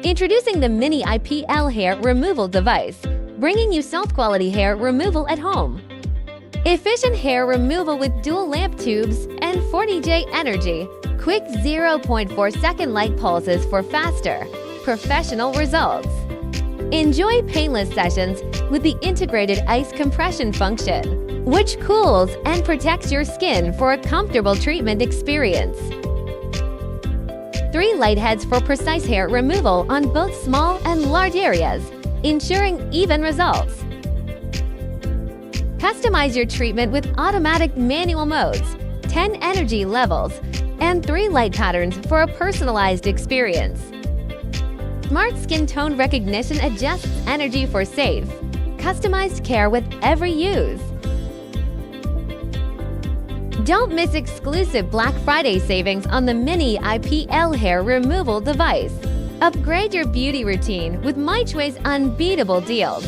Introducing the Mini IPL Hair Removal Device, bringing you soft-quality hair removal at home. Efficient hair removal with dual lamp tubes and 40J energy. Quick 0.4-second light pulses for faster, professional results. Enjoy painless sessions with the integrated ice compression function, which cools and protects your skin for a comfortable treatment experience. 3 light heads for precise hair removal on both small and large areas, ensuring even results. Customize your treatment with automatic manual modes, 10 energy levels, and 3 light patterns for a personalized experience. Smart Skin Tone Recognition adjusts energy for safe, customized care with every use. Don't miss exclusive Black Friday savings on the Mini IPL Hair Removal Device. Upgrade your beauty routine with Mychway's unbeatable deals.